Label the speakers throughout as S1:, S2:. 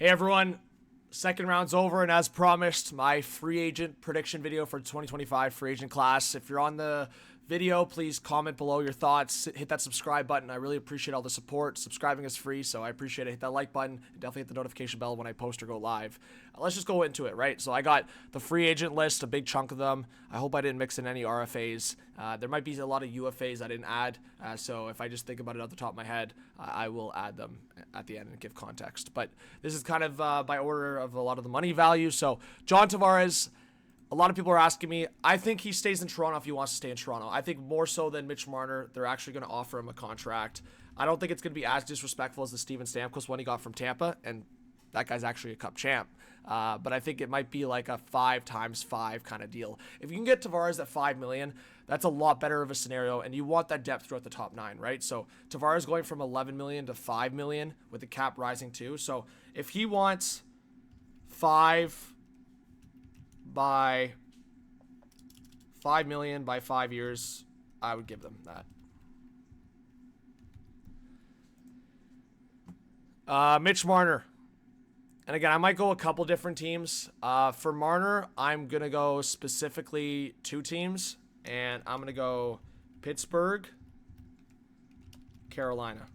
S1: Hey everyone, second round's over, and as promised, my free agent prediction video for 2025 free agent class. If you're on the video, please comment below your thoughts, hit that subscribe button. I really appreciate all the support. Subscribing is free, so I appreciate it. Hit that like button, and definitely hit the notification bell when I post or go live. Let's just go into it, right? So I got the free agent list, a big chunk of them. I hope I didn't mix in any RFAs. There might be a lot of UFAs I didn't add, so if I just think about it off the top of my head, I will add them at the end and give context. But this is kind of by order of a lot of the money value. So John Tavares, a lot of people are asking me. I think he stays in Toronto if he wants to stay in Toronto. I think more so than Mitch Marner, they're actually going to offer him a contract. I don't think it's going to be as disrespectful as the Steven Stamkos one he got from Tampa, and that guy's actually a Cup champ. But I think it might be like a 5 times 5 kind of deal. If you can get Tavares at $5 million, that's a lot better of a scenario, and you want that depth throughout the top 9, right? So Tavares going from $11 million to $5 million with the cap rising too. So if he wants 5 by $5 million by 5 years, I would give them that. Mitch Marner. And again, I might go a couple different teams. For Marner, I'm going to go specifically 2 teams. And I'm going to go Pittsburgh, Carolina.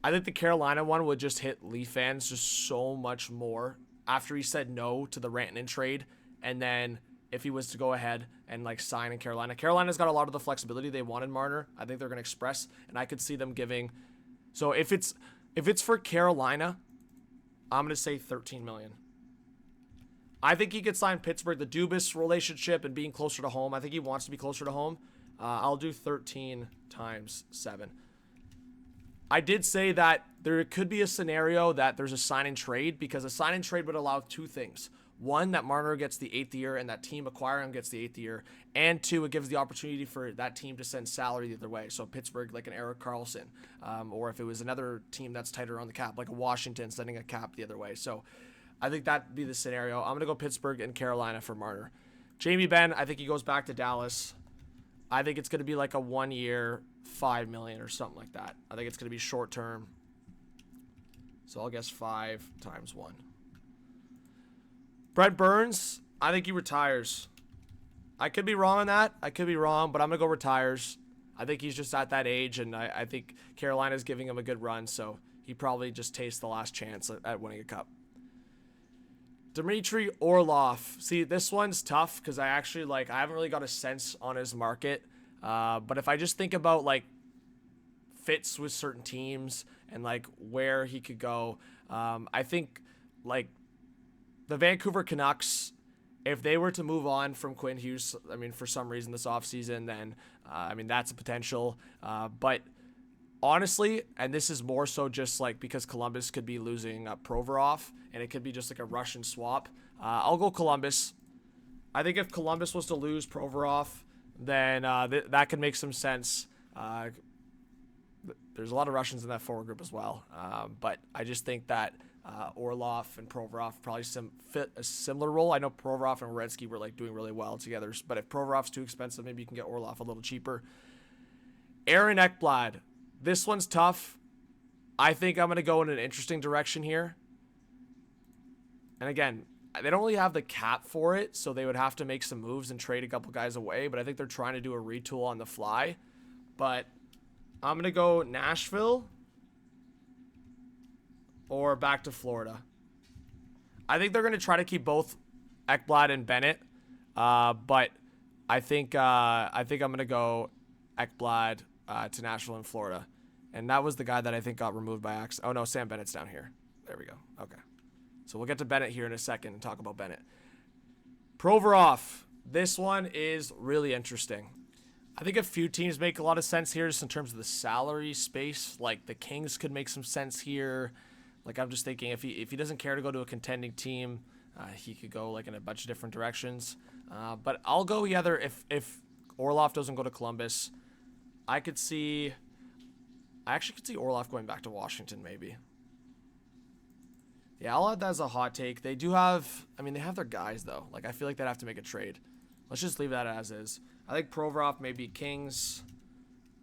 S1: I think the Carolina one would just hit Leaf fans just so much more after he said no to the Rantanen trade. And then if he was to go ahead and like sign in Carolina. Carolina's got a lot of the flexibility they wanted Marner. I think they're going to express. And I could see them giving. So if it's for Carolina, I'm going to say $13 million. I think he could sign Pittsburgh. The Dubas relationship and being closer to home. I think he wants to be closer to home. I'll do 13 times 7. I did say that there could be a scenario that there's a sign and trade, because a sign and trade would allow 2 things. 1, that Marner gets the 8th year and that team acquiring him gets the 8th year. And 2, it gives the opportunity for that team to send salary the other way. So Pittsburgh, like an Erik Karlsson. Or if it was another team that's tighter on the cap, like a Washington sending a cap the other way. So I think that'd be the scenario. I'm going to go Pittsburgh and Carolina for Marner. Jamie Benn, I think he goes back to Dallas. I think it's going to be like a 1 year, $5 million or something like that. I think it's going to be short term. So I'll guess 5 times 1. Brent Burns, I think he retires. I could be wrong on that. I could be wrong, but I'm going to go retires. I think he's just at that age, and I think Carolina's giving him a good run, so he probably just tastes the last chance at winning a cup. Dmitry Orlov. See, this one's tough because I haven't really got a sense on his market. But if I just think about like fits with certain teams and like where he could go, I think like the Vancouver Canucks, if they were to move on from Quinn Hughes, I mean, for some reason this offseason, then that's a potential. But honestly, and this is more so just like because Columbus could be losing Provorov, and it could be just like a Russian swap. I'll go Columbus. I think if Columbus was to lose Provorov, then that could make some sense. There's a lot of Russians in that forward group as well. But I just think that Orlov and Provorov probably fit a similar role. I know Provorov and Werenski were like doing really well together, but if Provorov's too expensive, maybe you can get Orlov a little cheaper. Aaron Ekblad. This one's tough. I think I'm going to go in an interesting direction here. And again, they don't really have the cap for it, so they would have to make some moves and trade a couple guys away, but I think they're trying to do a retool on the fly. But I'm going to go Nashville or back to Florida. I think they're going to try to keep both Ekblad and Bennett, but I think I'm going to go Ekblad to Nashville and Florida. And that was the guy that I think got removed by accident. Oh, no, Sam Bennett's down here. There we go. Okay. So we'll get to Bennett here in a second and talk about Bennett. Provorov. This one is really interesting. I think a few teams make a lot of sense here just in terms of the salary space. Like the Kings could make some sense here. Like I'm just thinking if he doesn't care to go to a contending team, he could go like in a bunch of different directions. But I'll go either if Orlov doesn't go to Columbus. I actually could see Orlov going back to Washington maybe. Yeah, I'll add that as a hot take. They do have, they have their guys though. Like I feel like they'd have to make a trade. Let's just leave that as is. I think Provorov maybe Kings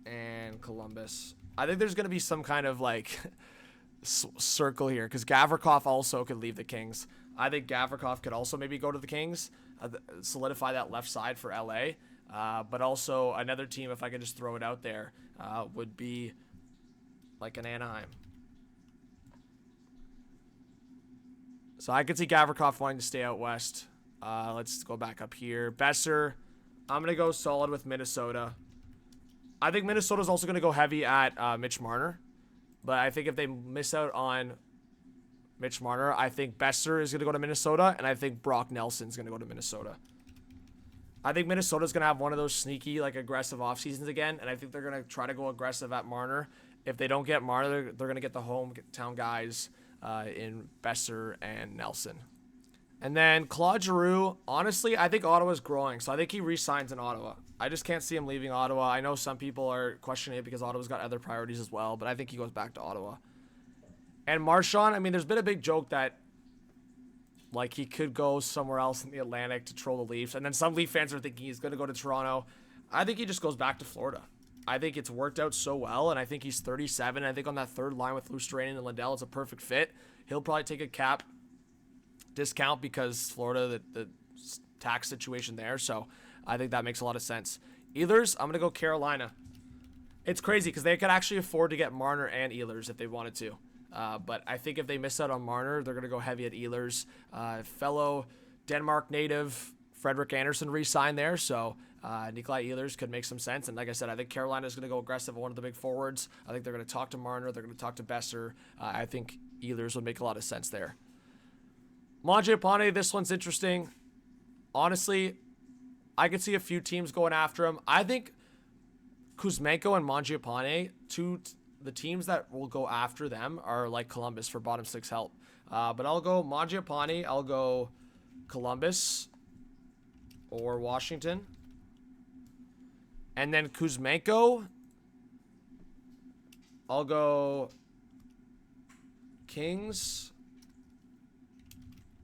S1: and Columbus. I think there's going to be some kind of like circle here because Gavrikov also could leave the Kings. I think Gavrikov could also maybe go to the Kings, solidify that left side for LA. But also another team, if I could just throw it out there, would be like an Anaheim. So I could see Gavrikov wanting to stay out west. Let's go back up here. Besser, I'm going to go solid with Minnesota. I think Minnesota's also going to go heavy at Mitch Marner. But I think if they miss out on Mitch Marner, I think Besser is going to go to Minnesota, and I think Brock Nelson's going to go to Minnesota. I think Minnesota's going to have one of those sneaky, like, aggressive off seasons again, and I think they're going to try to go aggressive at Marner. If they don't get Marner, they're going to get the hometown guys in Besser and Nelson. And then Claude Giroux, honestly, I think Ottawa's growing, so I think he re-signs in Ottawa. I just can't see him leaving Ottawa. I know some people are questioning it because Ottawa's got other priorities as well, but I think he goes back to Ottawa. And Marchand, I mean, there's been a big joke that, like, he could go somewhere else in the Atlantic to troll the Leafs. And then some Leaf fans are thinking he's going to go to Toronto. I think he just goes back to Florida. I think it's worked out so well, and I think he's 37. I think on that third line with Luostarinen and Lindell, it's a perfect fit. He'll probably take a cap discount because Florida, the tax situation there. So I think that makes a lot of sense. Ehlers, I'm going to go Carolina. It's crazy because they could actually afford to get Marner and Ehlers if they wanted to. But I think if they miss out on Marner, they're going to go heavy at Ehlers. Fellow Denmark native Frederik Andersen re-signed there, so Nikolai Ehlers could make some sense. And like I said, I think Carolina is going to go aggressive on one of the big forwards. I think they're going to talk to Marner. They're going to talk to Besser. I think Ehlers would make a lot of sense there. Mangiapane, this one's interesting. Honestly, I could see a few teams going after him. I think Kuzmenko and Mangiapane, the teams that will go after them are like Columbus for bottom six help. But I'll go Mangiapane. I'll go Columbus or Washington. And then Kuzmenko, I'll go Kings,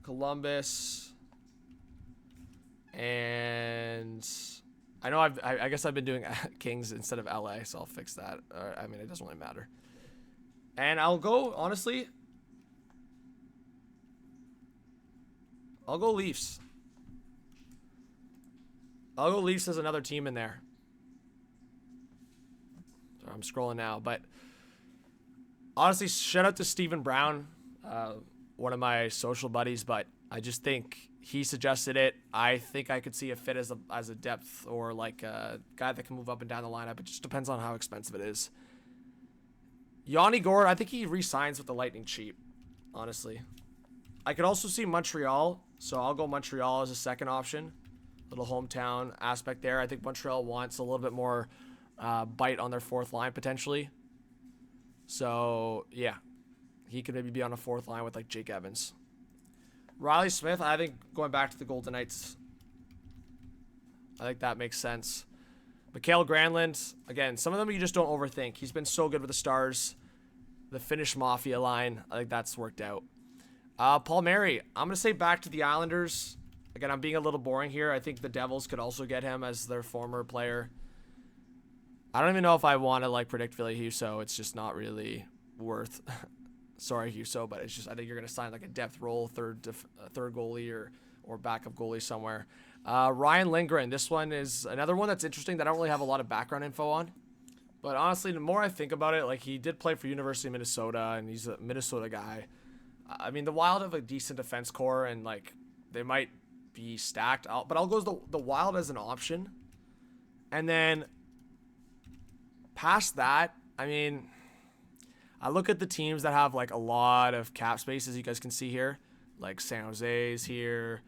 S1: Columbus, and I know I guess I've been doing Kings instead of LA, so I'll fix that. I mean, it doesn't really matter. And I'll go, honestly, I'll go Leafs. I'll go Leafs as another team in there. Sorry, I'm scrolling now, but honestly, shout out to Stephen Brown, one of my social buddies, but I just think he suggested it. I think I could see a fit as a depth or like a guy that can move up and down the lineup. It just depends on how expensive it is. Yanni Gourde, I think he re-signs with the Lightning cheap, honestly. I could also see Montreal, so I'll go Montreal as a second option. Little hometown aspect there. I think Montreal wants a little bit more bite on their fourth line potentially. So, yeah. He could maybe be on a fourth line with like Jake Evans. Riley Smith, I think going back to the Golden Knights, I think that makes sense. Mikael Granlund, again, some of them you just don't overthink. He's been so good with the Stars. The Finnish Mafia line, I think that's worked out. Palmieri, I'm going to say back to the Islanders. Again, I'm being a little boring here. I think the Devils could also get him as their former player. I don't even know if I want to like predict Ville Husso. It's just not really worth. Sorry, Husso, but it's just I think you're going to sign like a depth role, third goalie or backup goalie somewhere. Ryan Lindgren, this one is another one that's interesting that I don't really have a lot of background info on. But honestly, the more I think about it, like he did play for University of Minnesota, and he's a Minnesota guy. I mean, the Wild have a decent defense core, and like they might be stacked out, but I'll go the Wild as an option. And then past that, I mean, I look at the teams that have like a lot of cap space, as you guys can see here, like San Jose's here,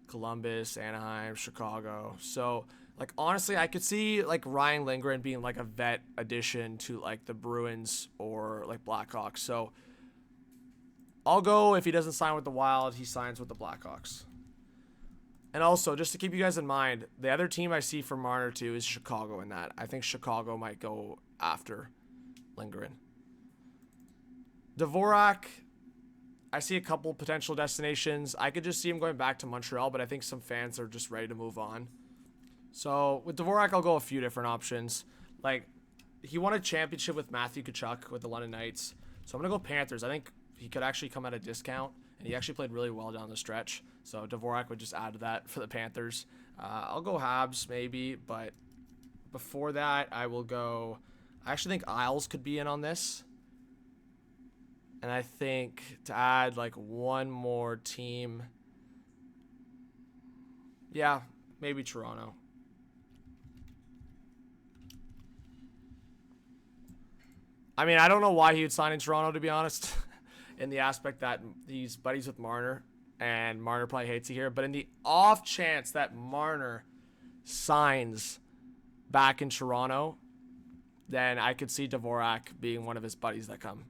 S1: Columbus, Anaheim, Chicago. So like honestly, I could see like Ryan Lindgren being like a vet addition to like the Bruins or like Blackhawks. So I'll go, if he doesn't sign with the Wild, he signs with the Blackhawks. And also, just to keep you guys in mind, the other team I see for Marner too is Chicago in that. I think Chicago might go after Lindgren. Dvorak, I see a couple potential destinations. I could just see him going back to Montreal, but I think some fans are just ready to move on. So with Dvorak, I'll go a few different options. Like, he won a championship with Matthew Tkachuk with the London Knights. So I'm going to go Panthers. I think he could actually come at a discount, and he actually played really well down the stretch. So Dvorak would just add to that for the Panthers. I'll go Habs maybe, but before that, I will go... I actually think Isles could be in on this. And I think to add like one more team... Yeah, maybe Toronto. I mean, I don't know why he would sign in Toronto, to be honest, in the aspect that he's buddies with Marner, and Marner probably hates it here. But in the off chance that Marner signs back in Toronto, then I could see Dvorak being one of his buddies that come.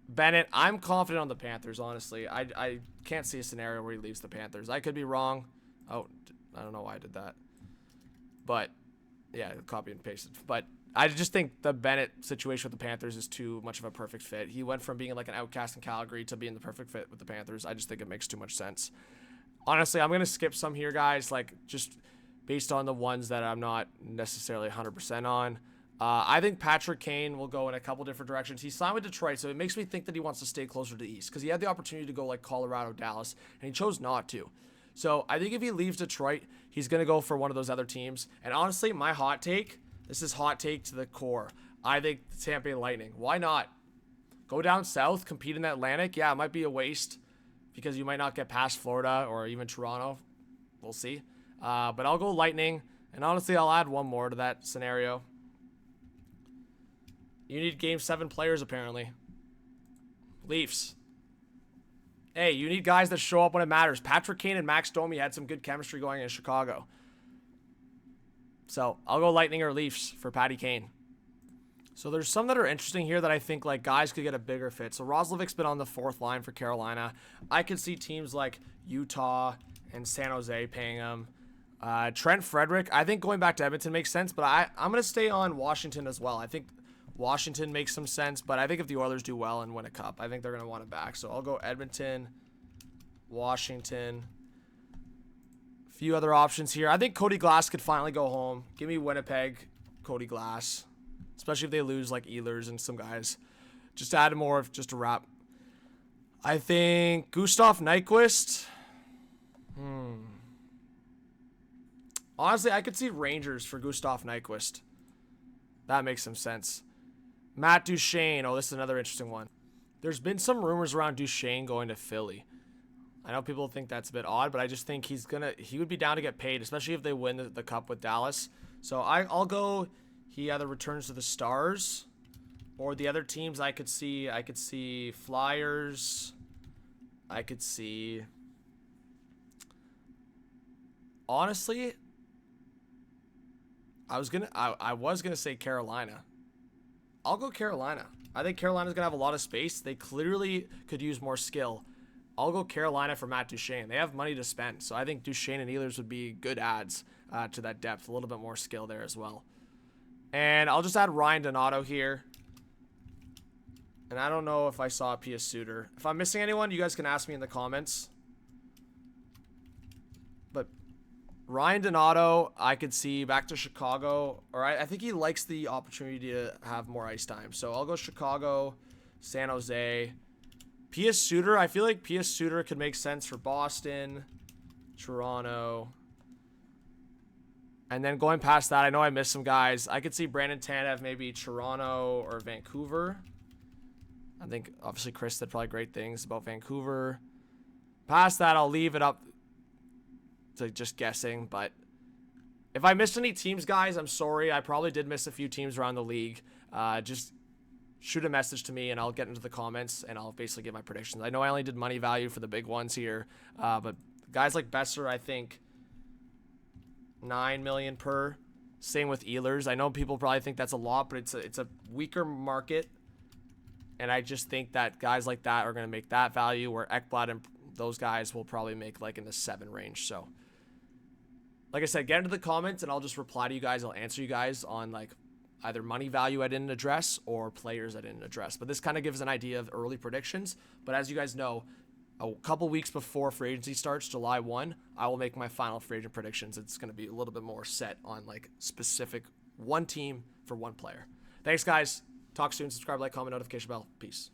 S1: Bennett, I'm confident on the Panthers, honestly. I can't see a scenario where he leaves the Panthers. I could be wrong. Oh, I don't know why I did that. But, yeah, copy and pasted. But I just think the Bennett situation with the Panthers is too much of a perfect fit. He went from being like an outcast in Calgary to being the perfect fit with the Panthers. I just think it makes too much sense. Honestly, I'm going to skip some here, guys, like just based on the ones that I'm not necessarily 100% on. I think Patrick Kane will go in a couple different directions. He signed with Detroit, so it makes me think that he wants to stay closer to the East because he had the opportunity to go like Colorado, Dallas, and he chose not to. So I think if he leaves Detroit, he's going to go for one of those other teams. And honestly, my hot take, this is hot take to the core. I think the Tampa Bay Lightning. Why not? Go down south, compete in the Atlantic. Yeah, it might be a waste because you might not get past Florida or even Toronto. We'll see. But I'll go Lightning. And honestly, I'll add one more to that scenario. You need Game 7 players, apparently. Leafs. Hey, you need guys that show up when it matters. Patrick Kane and Max Domi had some good chemistry going in Chicago. So, I'll go Lightning or Leafs for Patty Kane. So, there's some that are interesting here that I think like guys could get a bigger fit. So, Roslovic's been on the fourth line for Carolina. I could see teams like Utah and San Jose paying him. Trent Frederick, I think going back to Edmonton makes sense, but I'm going to stay on Washington as well. I think Washington makes some sense, but I think if the Oilers do well and win a cup, I think they're going to want it back. So I'll go Edmonton, Washington. A few other options here. I think Cody Glass could finally go home. Give me Winnipeg, Cody Glass. Especially if they lose like Ehlers and some guys. Just add more of just a wrap. I think Gustav Nyquist. Honestly, I could see Rangers for Gustav Nyquist. That makes some sense. Matt Duchene. Oh, this is another interesting one. There's been some rumors around Duchene going to Philly. I know people think that's a bit odd, but I just think he would be down to get paid, especially if they win the cup with Dallas. So I'll go he either returns to the Stars or the other teams I could see Flyers. I could see, honestly, I was gonna say Carolina. I'll go Carolina. I think Carolina's gonna have a lot of space. They clearly could use more skill. I'll go Carolina for Matt Duchene. They have money to spend, so I think Duchene and Ehlers would be good adds to that depth. A little bit more skill there as well. And I'll just add Ryan Donato here. And I don't know if I saw P.S. Suter. If I'm missing anyone, you guys can ask me in the comments. But Ryan Donato, I could see back to Chicago. Or I think he likes the opportunity to have more ice time. So I'll go Chicago, San Jose. P.S. Suter, I feel like P.S. Suter could make sense for Boston, Toronto. And then going past that, I know I missed some guys. I could see Brandon Tanev, maybe Toronto or Vancouver. I think, obviously, Chris said probably great things about Vancouver. Past that, I'll leave it up to just guessing. But if I missed any teams, guys, I'm sorry. I probably did miss a few teams around the league. Just shoot a message to me, and I'll get into the comments, and I'll basically give my predictions. I know I only did money value for the big ones here. But guys like Besser, I think, $9 million per. Same with Ehlers. I know people probably think that's a lot, but it's a weaker market. And I just think that guys like that are going to make that value, where Ekblad and those guys will probably make like in the 7 range. So, like I said, get into the comments and I'll just reply to you guys. I'll answer you guys on like either money value I didn't address or players I didn't address. But this kind of gives an idea of early predictions. But as you guys know, a couple weeks before free agency starts, July 1, I will make my final free agent predictions. It's going to be a little bit more set on like specific one team for one player. Thanks, guys. Talk soon. Subscribe, like, comment, notification bell. Peace.